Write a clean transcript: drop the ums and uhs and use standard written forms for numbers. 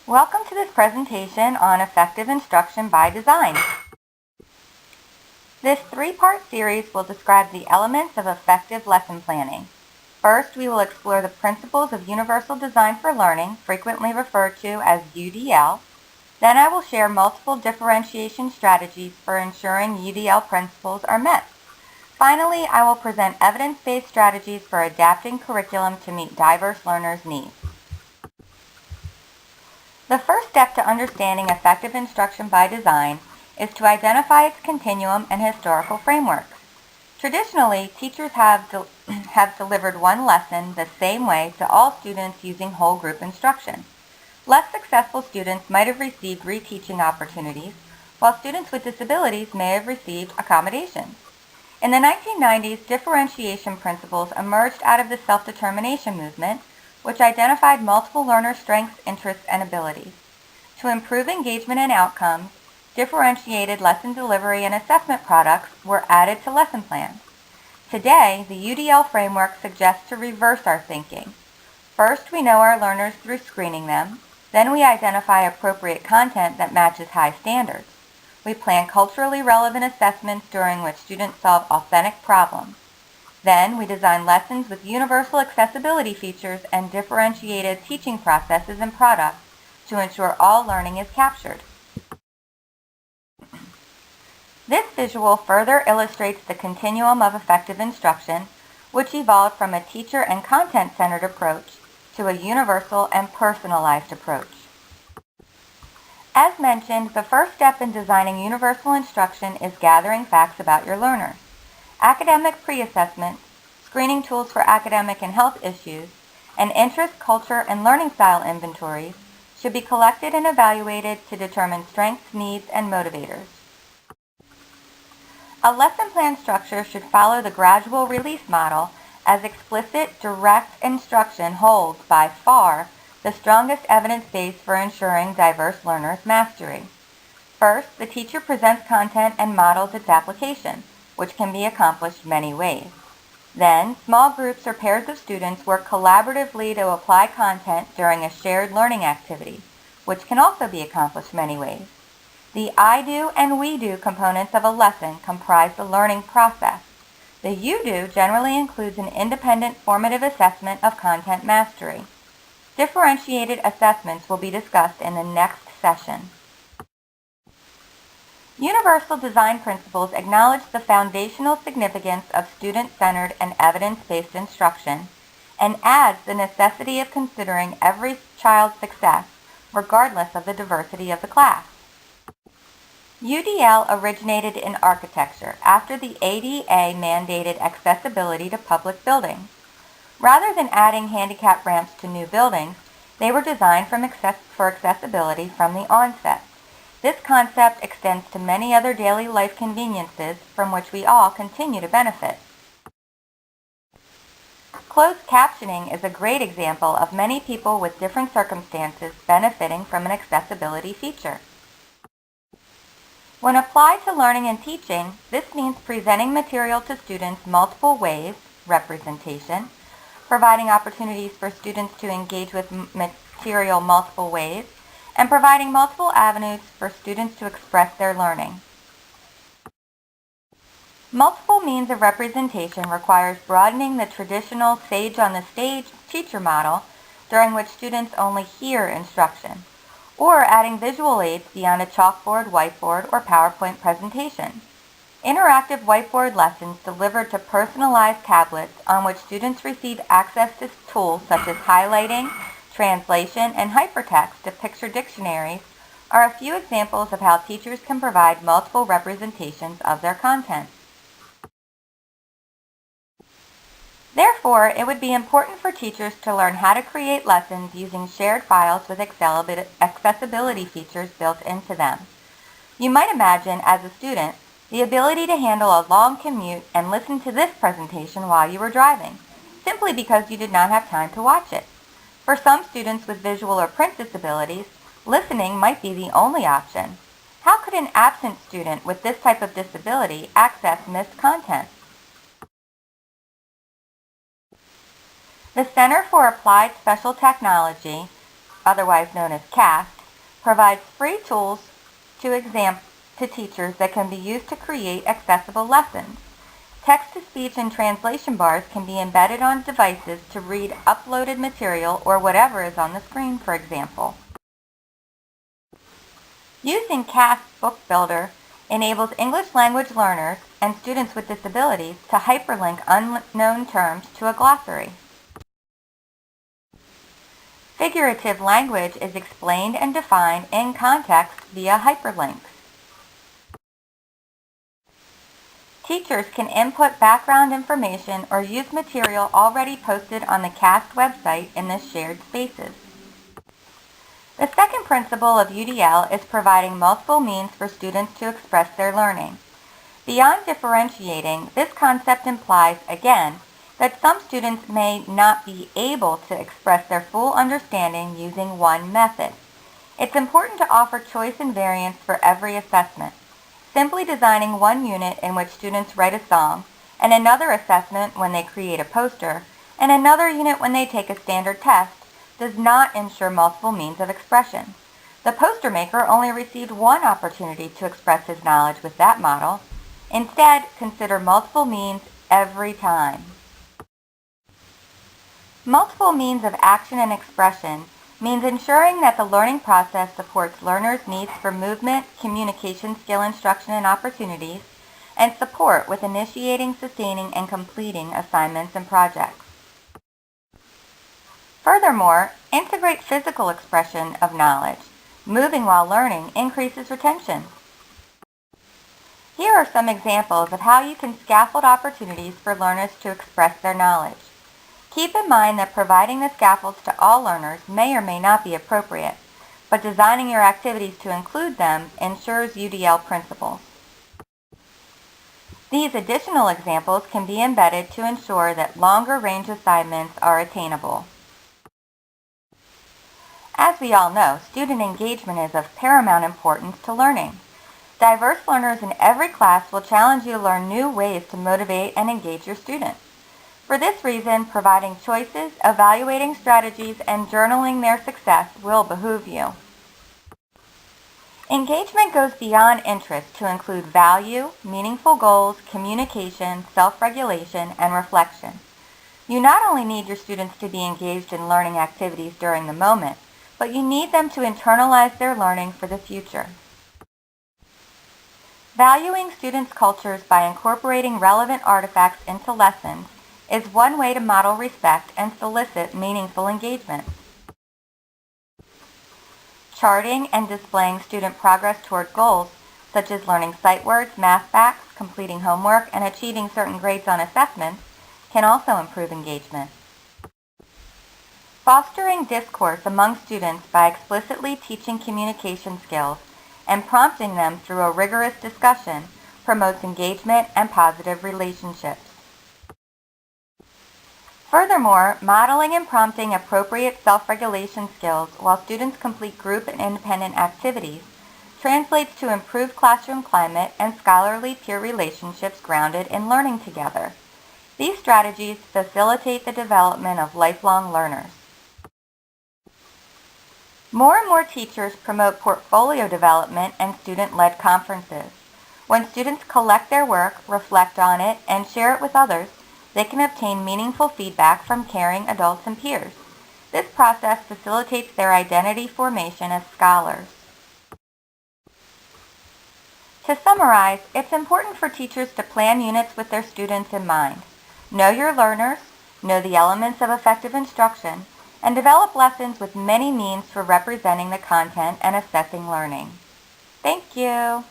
Welcome to this presentation on effective instruction by design. This three-part series will describe the elements of effective lesson planning. First, we will explore the principles of universal design for learning, frequently referred to as UDL. Then I will share multiple differentiation strategies for ensuring UDL principles are met. Finally, I will present evidence-based strategies for adapting curriculum to meet diverse learners' needs. The first step to understanding effective instruction by design is to identify its continuum and historical frameworks. Traditionally, teachers have delivered one lesson the same way to all students using whole group instruction. Less successful students might have received reteaching opportunities, while students with disabilities may have received accommodations. In the 1990s, differentiation principles emerged out of the self-determination movement, which identified multiple learner strengths, interests, and abilities. To improve engagement and outcomes, differentiated lesson delivery and assessment products were added to lesson plans. Today, the UDL framework suggests to reverse our thinking. First, we know our learners through screening them. Then we identify appropriate content that matches high standards. We plan culturally relevant assessments during which students solve authentic problems. Then, we design lessons with universal accessibility features and differentiated teaching processes and products to ensure all learning is captured. This visual further illustrates the continuum of effective instruction, which evolved from a teacher and content-centered approach to a universal and personalized approach. As mentioned, the first step in designing universal instruction is gathering facts about your learners. Academic pre-assessments, screening tools for academic and health issues, and interest, culture, and learning style inventories should be collected and evaluated to determine strengths, needs, and motivators. A lesson plan structure should follow the gradual release model, as explicit, direct instruction holds by far the strongest evidence base for ensuring diverse learners' mastery. First, the teacher presents content and models its application, which can be accomplished many ways. Then, small groups or pairs of students work collaboratively to apply content during a shared learning activity, which can also be accomplished many ways. The I do and we do components of a lesson comprise the learning process. The you do generally includes an independent formative assessment of content mastery. Differentiated assessments will be discussed in the next session. Universal design principles acknowledge the foundational significance of student-centered and evidence-based instruction and adds the necessity of considering every child's success, regardless of the diversity of the class. UDL originated in architecture after the ADA mandated accessibility to public buildings. Rather than adding handicap ramps to new buildings, they were designed for accessibility from the onset. This concept extends to many other daily life conveniences from which we all continue to benefit. Closed captioning is a great example of many people with different circumstances benefiting from an accessibility feature. When applied to learning and teaching, this means presenting material to students multiple ways, representation, providing opportunities for students to engage with material multiple ways, and providing multiple avenues for students to express their learning. Multiple means of representation requires broadening the traditional sage-on-the-stage teacher model during which students only hear instruction, or adding visual aids beyond a chalkboard, whiteboard, or PowerPoint presentation. Interactive whiteboard lessons delivered to personalized tablets on which students receive access to tools such as highlighting, translation, and hypertext to picture dictionaries are a few examples of how teachers can provide multiple representations of their content. Therefore, it would be important for teachers to learn how to create lessons using shared files with accessibility features built into them. You might imagine, as a student, the ability to handle a long commute and listen to this presentation while you were driving, simply because you did not have time to watch it. For some students with visual or print disabilities, listening might be the only option. How could an absent student with this type of disability access missed content? The Center for Applied Special Technology otherwise known as CAST, provides free tools to teachers that can be used to create accessible lessons. Text-to-speech and translation bars can be embedded on devices to read uploaded material or whatever is on the screen, for example. Using CAST Book Builder enables English language learners and students with disabilities to hyperlink unknown terms to a glossary. Figurative language is explained and defined in context via hyperlinks. Teachers can input background information or use material already posted on the CAST website in the shared spaces. The second principle of UDL is providing multiple means for students to express their learning. Beyond differentiating, this concept implies, again, that some students may not be able to express their full understanding using one method. It's important to offer choice and variance for every assessment. Simply designing one unit in which students write a song, and another assessment when they create a poster, and another unit when they take a standard test, does not ensure multiple means of expression. The poster maker only received one opportunity to express his knowledge with that model. Instead, consider multiple means every time. Multiple means of action and expression means ensuring that the learning process supports learners' needs for movement, communication skill instruction and opportunities, and support with initiating, sustaining, and completing assignments and projects. Furthermore, integrate physical expression of knowledge. Moving while learning increases retention. Here are some examples of how you can scaffold opportunities for learners to express their knowledge. Keep in mind that providing the scaffolds to all learners may or may not be appropriate, but designing your activities to include them ensures UDL principles. These additional examples can be embedded to ensure that longer range assignments are attainable. As we all know, student engagement is of paramount importance to learning. Diverse learners in every class will challenge you to learn new ways to motivate and engage your students. For this reason, providing choices, evaluating strategies, and journaling their success will behoove you. Engagement goes beyond interest to include value, meaningful goals, communication, self-regulation, and reflection. You not only need your students to be engaged in learning activities during the moment, but you need them to internalize their learning for the future. Valuing students' cultures by incorporating relevant artifacts into lessons is one way to model respect and solicit meaningful engagement. Charting and displaying student progress toward goals, such as learning sight words, math facts, completing homework, and achieving certain grades on assessments, can also improve engagement. Fostering discourse among students by explicitly teaching communication skills and prompting them through a rigorous discussion promotes engagement and positive relationships. Furthermore, modeling and prompting appropriate self-regulation skills while students complete group and independent activities translates to improved classroom climate and scholarly peer relationships grounded in learning together. These strategies facilitate the development of lifelong learners. More and more teachers promote portfolio development and student-led conferences. When students collect their work, reflect on it, and share it with others, they can obtain meaningful feedback from caring adults and peers. This process facilitates their identity formation as scholars. To summarize, it's important for teachers to plan units with their students in mind. Know your learners, know the elements of effective instruction, and develop lessons with many means for representing the content and assessing learning. Thank you.